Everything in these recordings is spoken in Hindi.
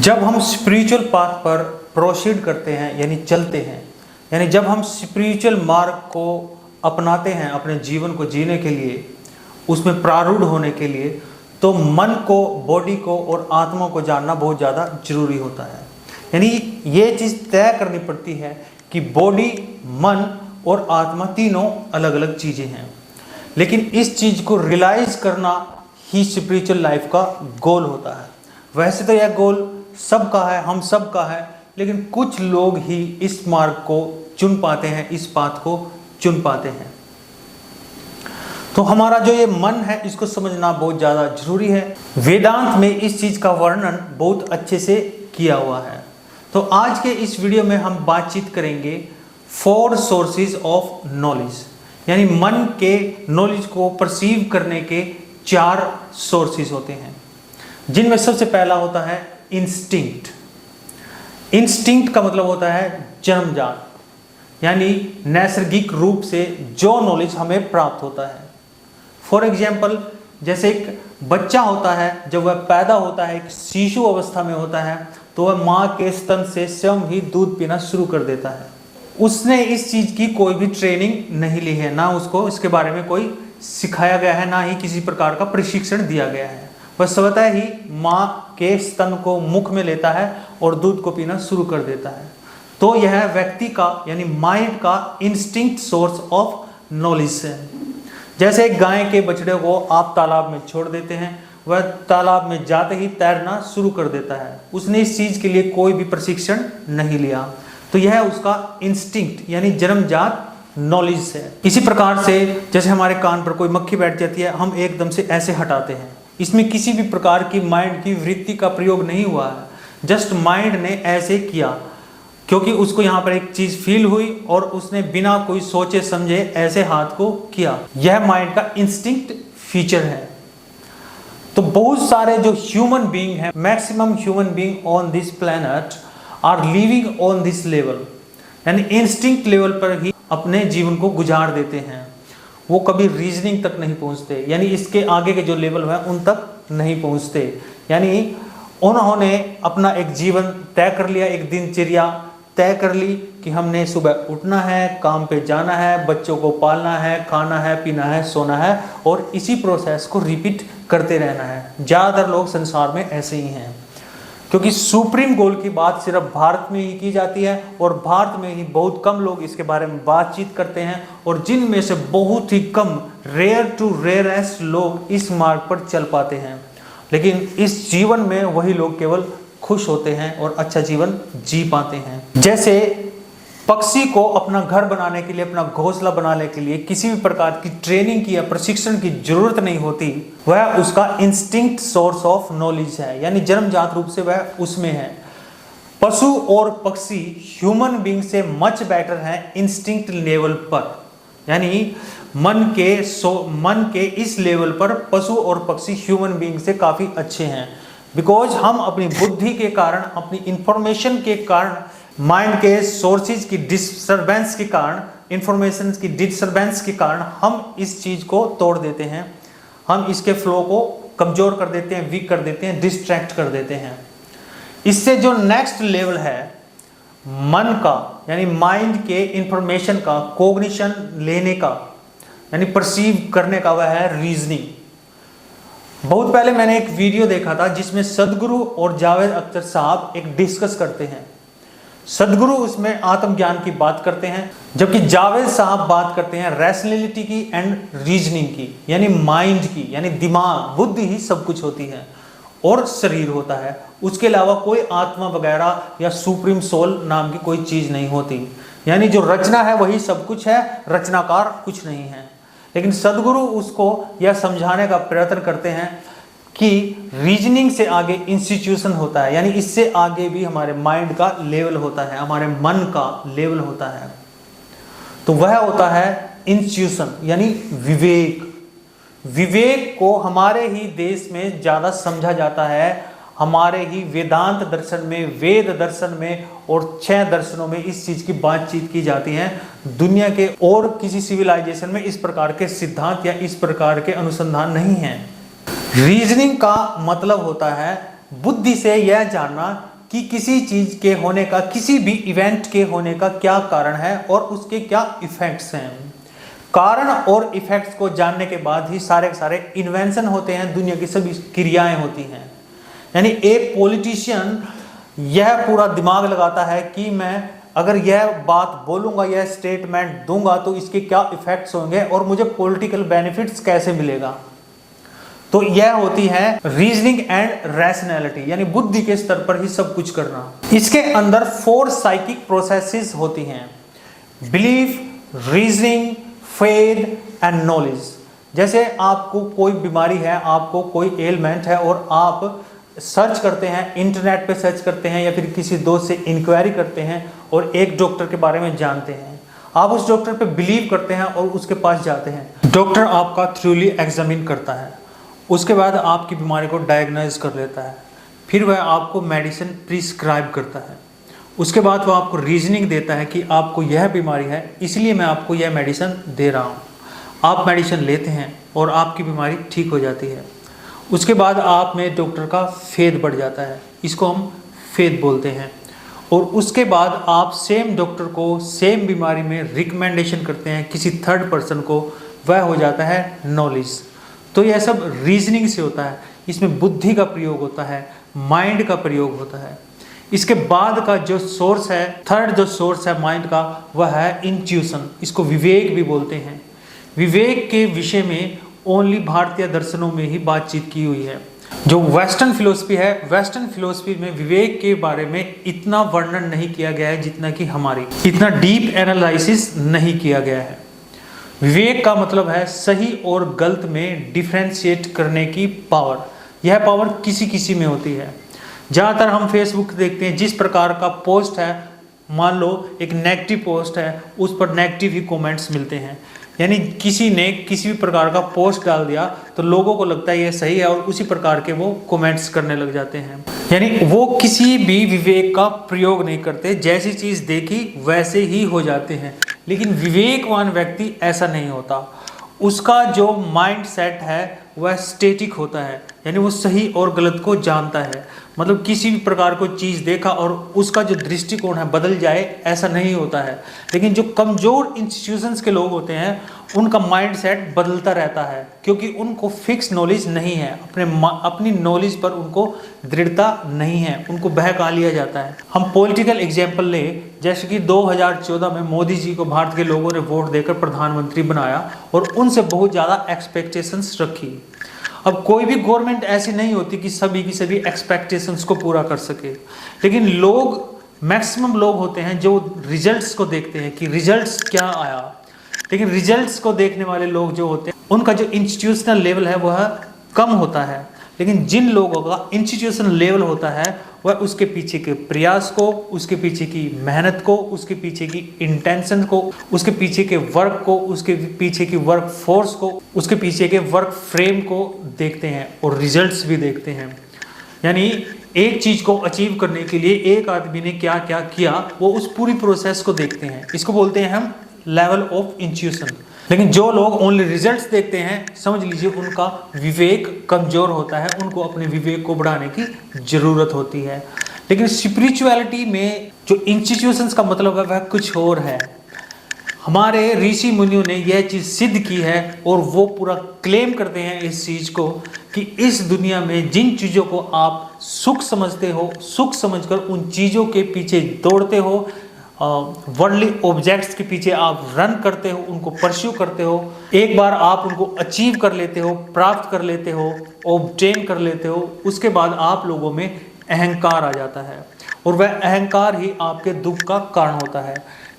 जब हम स्पिरिचुअल पाथ पर प्रोसीड करते हैं यानी चलते हैं, यानी जब हम स्पिरिचुअल मार्ग को अपनाते हैं अपने जीवन को जीने के लिए, उसमें प्रारूढ़ होने के लिए, तो मन को, बॉडी को और आत्मा को जानना बहुत ज़्यादा जरूरी होता है। यानी ये चीज़ तय करनी पड़ती है कि बॉडी, मन और आत्मा तीनों अलग अलग चीज़ें हैं, लेकिन इस चीज़ को रियलाइज करना ही स्पिरिचुअल लाइफ का गोल होता है। वैसे तो यह गोल सबका है, हम सब का है, लेकिन कुछ लोग ही इस मार्ग को चुन पाते हैं, इस पाथ को चुन पाते हैं। तो हमारा जो ये मन है, इसको समझना बहुत ज़्यादा जरूरी है। वेदांत में इस चीज़ का वर्णन बहुत अच्छे से किया हुआ है। तो आज के इस वीडियो में हम बातचीत करेंगे 4 सोर्सेज ऑफ नॉलेज, यानी मन के नॉलेज को परसीव करने के 4 सोर्सेज होते हैं, जिनमें सबसे पहला होता है इंस्टिंक्ट। इंस्टिंक्ट का मतलब होता है जन्मजात, यानी नैसर्गिक रूप से जो नॉलेज हमें प्राप्त होता है। फॉर एग्जाम्पल, जैसे एक बच्चा होता है, जब वह पैदा होता है, एक शिशु अवस्था में होता है, तो वह माँ के स्तन से स्वयं ही दूध पीना शुरू कर देता है। उसने इस चीज़ की कोई भी ट्रेनिंग नहीं ली है, ना उसको इसके बारे में कोई सिखाया गया है, ना ही किसी प्रकार का प्रशिक्षण दिया गया है। वह स्वतः ही माँ के स्तन को मुख में लेता है और दूध को पीना शुरू कर देता है। तो यह व्यक्ति का यानी माइंड का इंस्टिंक्ट सोर्स ऑफ नॉलेज है। जैसे एक गाय के बछड़े को आप तालाब में छोड़ देते हैं, वह तालाब में जाते ही तैरना शुरू कर देता है। उसने इस चीज़ के लिए कोई भी प्रशिक्षण नहीं लिया, तो यह उसका इंस्टिंक्ट यानी जन्मजात नॉलेज है। इसी प्रकार से जैसे हमारे कान पर कोई मक्खी बैठ जाती है, हम एकदम से ऐसे हटाते हैं, इसमें किसी भी प्रकार की माइंड की वृत्ति का प्रयोग नहीं हुआ है, जस्ट माइंड ने ऐसे किया क्योंकि उसको यहाँ पर एक चीज़ फील हुई और उसने बिना कोई सोचे समझे ऐसे हाथ को किया। यह माइंड का इंस्टिंक्ट फीचर है। तो बहुत सारे जो ह्यूमन बीइंग हैं, maximum human being on this planet are living on this level, यानी इंस्टिंक्ट लेवल पर ही अपने जीवन को गुजार देते हैं। वो कभी रीजनिंग तक नहीं पहुंचते, यानी इसके आगे के जो लेवल हैं उन तक नहीं पहुंचते। यानी उन्होंने अपना एक जीवन तय कर लिया, एक दिनचर्या तय कर ली कि हमने सुबह उठना है, काम पे जाना है, बच्चों को पालना है, खाना है, पीना है, सोना है, और इसी प्रोसेस को रिपीट करते रहना है। ज़्यादातर लोग संसार में ऐसे ही हैं, क्योंकि सुप्रीम गोल की बात सिर्फ भारत में ही की जाती है और भारत में ही बहुत कम लोग इसके बारे में बातचीत करते हैं, और जिनमें से बहुत ही कम, रेयर टू रेयरेस्ट लोग इस मार्ग पर चल पाते हैं। लेकिन इस जीवन में वही लोग केवल खुश होते हैं और अच्छा जीवन जी पाते हैं। जैसे पक्षी को अपना घर बनाने के लिए, अपना घोंसला बनाने के लिए किसी भी प्रकार की ट्रेनिंग की या प्रशिक्षण की जरूरत नहीं होती, वह उसका इंस्टिंक्ट सोर्स ऑफ नॉलेज है, यानी जन्मजात रूप से वह उसमें है। पशु और पक्षी ह्यूमन बीइंग से मच बेटर है इंस्टिंक्ट लेवल पर, यानी मन के इस लेवल पर पशु और पक्षी ह्यूमन बीइंग से काफ़ी अच्छे हैं। बिकॉज हम अपनी बुद्धि के कारण, अपनी इंफॉर्मेशन के कारण, माइंड के सोर्सेज की डिस्टर्बेंस के कारण, इंफॉर्मेशन की डिस्टर्बेंस के कारण हम इस चीज़ को तोड़ देते हैं, हम इसके फ्लो को कमज़ोर कर देते हैं, वीक कर देते हैं, डिस्ट्रैक्ट कर देते हैं। इससे जो नेक्स्ट लेवल है मन का, यानी माइंड के इंफॉर्मेशन का, कॉग्निशन लेने का, यानी परसीव करने का, वह है रीजनिंग। बहुत पहले मैंने एक वीडियो देखा था जिसमें सदगुरु और जावेद अख्तर साहब एक डिस्कस करते हैं। सदगुरु उसमें आत्मज्ञान की बात करते हैं, जबकि जावेद साहब बात करते हैं रैशनैलिटी की एंड रीजनिंग की, यानी माइंड की, यानी दिमाग, बुद्धि ही सब कुछ होती है और शरीर होता है, उसके अलावा कोई आत्मा वगैरह या सुप्रीम सोल नाम की कोई चीज़ नहीं होती। यानी जो रचना है वही सब कुछ है, रचनाकार कुछ नहीं है। लेकिन सदगुरु उसको यह समझाने का प्रयत्न करते हैं कि रीजनिंग से आगे इंस्टीट्यूशन होता है, यानी इससे आगे भी हमारे माइंड का लेवल होता है, हमारे मन का लेवल होता है। तो वह होता है इंस्टीट्यूशन, यानी विवेक। विवेक को हमारे ही देश में ज़्यादा समझा जाता है, हमारे ही वेदांत दर्शन में, वेद दर्शन में और 6 दर्शनों में इस चीज़ की बातचीत की जाती है। दुनिया के और किसी सिविलाइजेशन में इस प्रकार के सिद्धांत या इस प्रकार के अनुसंधान नहीं हैं। रीजनिंग का मतलब होता है बुद्धि से यह जानना कि किसी चीज के होने का, किसी भी इवेंट के होने का क्या कारण है और उसके क्या इफेक्ट्स हैं। कारण और इफेक्ट्स को जानने के बाद ही सारे के सारे इन्वेंशन होते हैं, दुनिया की सभी क्रियाएं होती हैं। यानी एक पॉलिटिशियन यह पूरा दिमाग लगाता है कि मैं अगर यह बात बोलूंगा, यह स्टेटमेंट दूंगा तो इसके क्या इफेक्ट्स होंगे और मुझे पॉलिटिकल बेनिफिट्स कैसे मिलेगा। तो यह होती है रीजनिंग एंड रैशनैलिटी, यानी बुद्धि के स्तर पर ही सब कुछ करना। इसके अंदर 4 साइकिक प्रोसेसेस होती हैं: belief, reasoning, faith and knowledge. जैसे आपको कोई बीमारी है, आपको कोई एलिमेंट है और आप सर्च करते हैं, इंटरनेट पे सर्च करते हैं या फिर किसी दोस्त से इंक्वायरी करते हैं और एक डॉक्टर के बारे में जानते हैं। आप उस डॉक्टर पे बिलीव करते हैं और उसके पास जाते हैं। डॉक्टर आपका थ्रूली एग्जामिन करता है, उसके बाद आपकी बीमारी को डायग्नोज कर लेता है, फिर वह आपको मेडिसिन प्रिस्क्राइब करता है। उसके बाद वह आपको रीजनिंग देता है कि आपको यह बीमारी है, इसलिए मैं आपको यह मेडिसिन दे रहा हूँ। आप मेडिसिन लेते हैं और आपकी बीमारी ठीक हो जाती है। उसके बाद आप में डॉक्टर का फेथ बढ़ जाता है, इसको हम फेथ बोलते हैं। और उसके बाद आप सेम डॉक्टर को सेम बीमारी में रिकमेंडेशन करते हैं किसी थर्ड पर्सन को, वह हो जाता है नॉलेज। तो यह सब रीजनिंग से होता है, इसमें बुद्धि का प्रयोग होता है, माइंड का प्रयोग होता है। इसके बाद का जो सोर्स है, थर्ड जो सोर्स है माइंड का, वह है इंट्यूशन, इसको विवेक भी बोलते हैं। विवेक के विषय में ओनली भारतीय दर्शनों में ही बातचीत की हुई है। जो वेस्टर्न फिलोसफी है, वेस्टर्न फिलोसफी में विवेक के बारे में इतना वर्णन नहीं किया गया है जितना कि हमारी, इतना डीप एनालिसिस नहीं किया गया है। विवेक का मतलब है सही और गलत में डिफरेंशिएट करने की पावर। यह पावर किसी किसी में होती है। ज़्यादातर हम फेसबुक देखते हैं, जिस प्रकार का पोस्ट है, मान लो एक नेगेटिव पोस्ट है, उस पर नेगेटिव ही कमेंट्स मिलते हैं। यानी किसी ने किसी भी प्रकार का पोस्ट डाल दिया तो लोगों को लगता है ये सही है और उसी प्रकार के वो कमेंट्स करने लग जाते हैं। यानी वो किसी भी विवेक का प्रयोग नहीं करते, जैसी चीज़ देखी वैसे ही हो जाते हैं। लेकिन विवेकवान व्यक्ति ऐसा नहीं होता, उसका जो माइंड सेट है वह स्टेटिक होता है, यानी वो सही और गलत को जानता है। मतलब किसी भी प्रकार को चीज़ देखा और उसका जो दृष्टिकोण है बदल जाए, ऐसा नहीं होता है। लेकिन जो कमज़ोर इंस्टीट्यूशंस के लोग होते हैं उनका माइंड सेट बदलता रहता है, क्योंकि उनको फिक्स नॉलेज नहीं है, अपनी नॉलेज पर उनको दृढ़ता नहीं है, उनको बहका लिया जाता है। हम पॉलिटिकल एग्जाम्पल ले, जैसे कि 2014 में मोदी जी को भारत के लोगों ने वोट देकर प्रधानमंत्री बनाया और उनसे बहुत ज़्यादा एक्सपेक्टेशंस रखी। अब कोई भी गवर्नमेंट ऐसी नहीं होती कि सभी की सभी एक्सपेक्टेशंस को पूरा कर सके, लेकिन लोग, मैक्सिमम लोग होते हैं जो रिजल्ट्स को देखते हैं कि रिजल्ट्स क्या आया। लेकिन रिजल्ट्स को देखने वाले लोग जो होते हैं उनका जो इंस्टीट्यूशनल लेवल है वह कम होता है। लेकिन जिन लोगों का इंस्टीट्यूशनल लेवल होता है वह उसके पीछे के प्रयास को, उसके पीछे की मेहनत को, उसके पीछे की इंटेंशन को, उसके पीछे के वर्क को, उसके पीछे की वर्क फोर्स को, उसके पीछे के वर्क फ्रेम को देखते हैं और रिजल्ट्स भी देखते हैं। यानी एक चीज़ को अचीव करने के लिए एक आदमी ने क्या क्या किया, वो उस पूरी प्रोसेस को देखते हैं। इसको बोलते हैं हम लेवल ऑफ इंट्यूशन। लेकिन जो लोग ओनली रिजल्ट्स देखते हैं, समझ लीजिए उनका विवेक कमज़ोर होता है, उनको अपने विवेक को बढ़ाने की ज़रूरत होती है। लेकिन स्पिरिचुअलिटी में जो इंस्टीट्यूशंस का मतलब है वह कुछ और है। हमारे ऋषि मुनियों ने यह चीज़ सिद्ध की है और वो पूरा क्लेम करते हैं इस चीज़ को कि इस दुनिया में जिन चीज़ों को आप सुख समझते हो, सुख समझकर उन चीज़ों के पीछे दौड़ते हो, वर्ल्डली ऑब्जेक्ट्स के पीछे आप रन करते हो, उनको परस्यू करते हो, एक बार आप उनको अचीव कर लेते हो, प्राप्त कर लेते हो, ऑब्टेन कर लेते हो, उसके बाद आप लोगों में अहंकार आ जाता है और वह अहंकार ही आपके दुख का कारण होता है।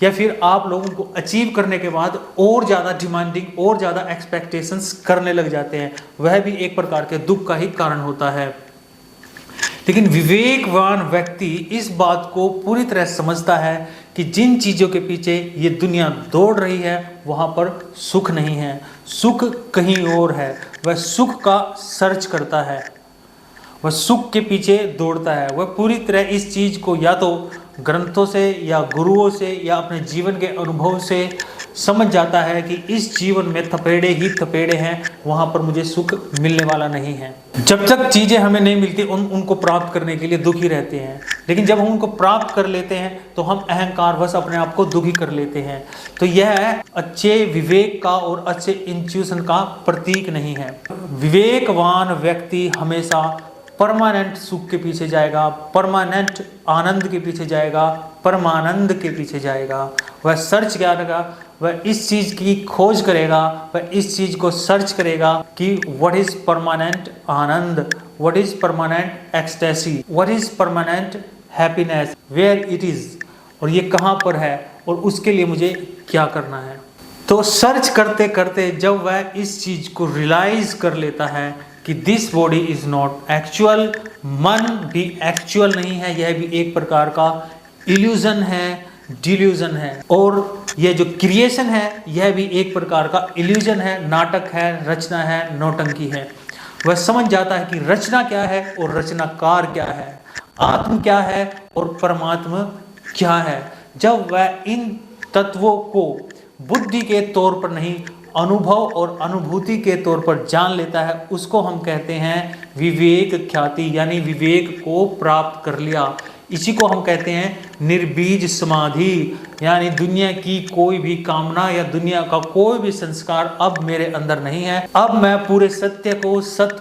या फिर आप लोगों को अचीव करने के बाद और ज़्यादा डिमांडिंग और ज़्यादा एक्सपेक्टेशंस करने लग जाते हैं, वह भी एक प्रकार के दुख का ही कारण होता है। लेकिन विवेकवान व्यक्ति इस बात को पूरी तरह समझता है कि जिन चीज़ों के पीछे ये दुनिया दौड़ रही है वहाँ पर सुख नहीं है, सुख कहीं और है। वह सुख का सर्च करता है, वह सुख के पीछे दौड़ता है। वह पूरी तरह इस चीज़ को या तो ग्रंथों से या गुरुओं से या अपने जीवन के अनुभव से समझ जाता है कि इस जीवन में थपेड़े ही थपेड़े हैं, वहां पर मुझे सुख मिलने वाला नहीं है। जब तक चीजें हमें नहीं मिलती उनको प्राप्त करने के लिए दुखी रहते हैं, लेकिन जब हम उनको प्राप्त कर लेते हैं तो हम अहंकारवश अपने आप को दुखी कर लेते हैं। तो यह अच्छे विवेक का और अच्छे इंट्यूशन का प्रतीक नहीं है। विवेकवान व्यक्ति हमेशा परमानेंट सुख के पीछे जाएगा, परमानेंट आनंद के पीछे जाएगा, परमानंद के पीछे जाएगा। वह सर्च क्या करेगा, वह इस चीज की खोज करेगा, वह इस चीज को सर्च करेगा कि what is permanent anand, what is permanent ecstasy, what is permanent happiness, where it is, और ये कहाँ पर है और उसके लिए मुझे क्या करना है। तो सर्च करते करते जब वह इस चीज को रियलाइज कर लेता है कि this body is not actual, मन भी एक्चुअल नहीं है, यह भी एक प्रकार का इल्यूजन है, डिल्यूजन है, और यह जो क्रिएशन है यह भी एक प्रकार का इल्यूजन है, नाटक है, रचना है, नौटंकी है। वह समझ जाता है कि रचना क्या है और रचनाकार क्या है, आत्म क्या है और परमात्मा क्या है। जब वह इन तत्वों को बुद्धि के तौर पर नहीं, अनुभव और अनुभूति के तौर पर जान लेता है, उसको हम कहते हैं विवेक ख्याति, यानी विवेक को प्राप्त कर लिया। इसी को हम कहते हैं निर्बीज समाधि, यानी दुनिया की कोई भी कामना या दुनिया का कोई भी संस्कार अब मेरे अंदर नहीं है। अब मैं पूरे सत्य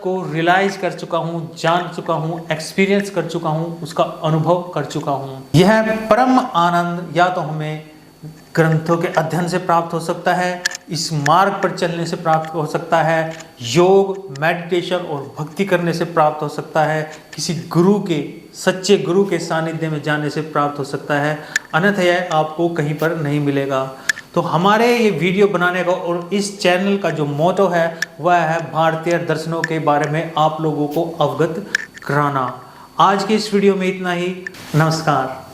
को रियलाइज कर चुका हूँ, जान चुका हूँ, एक्सपीरियंस कर चुका हूँ, उसका अनुभव कर चुका हूँ। यह परम आनंद या तो हमें ग्रंथों के अध्ययन से प्राप्त हो सकता है, इस मार्ग पर चलने से प्राप्त हो सकता है, योग, मेडिटेशन और भक्ति करने से प्राप्त हो सकता है, किसी गुरु के, सच्चे गुरु के सानिध्य में जाने से प्राप्त हो सकता है, अन्यथा यह आपको कहीं पर नहीं मिलेगा। तो हमारे ये वीडियो बनाने का और इस चैनल का जो मोटो है वह है भारतीय दर्शनों के बारे में आप लोगों को अवगत कराना। आज के इस वीडियो में इतना ही। नमस्कार।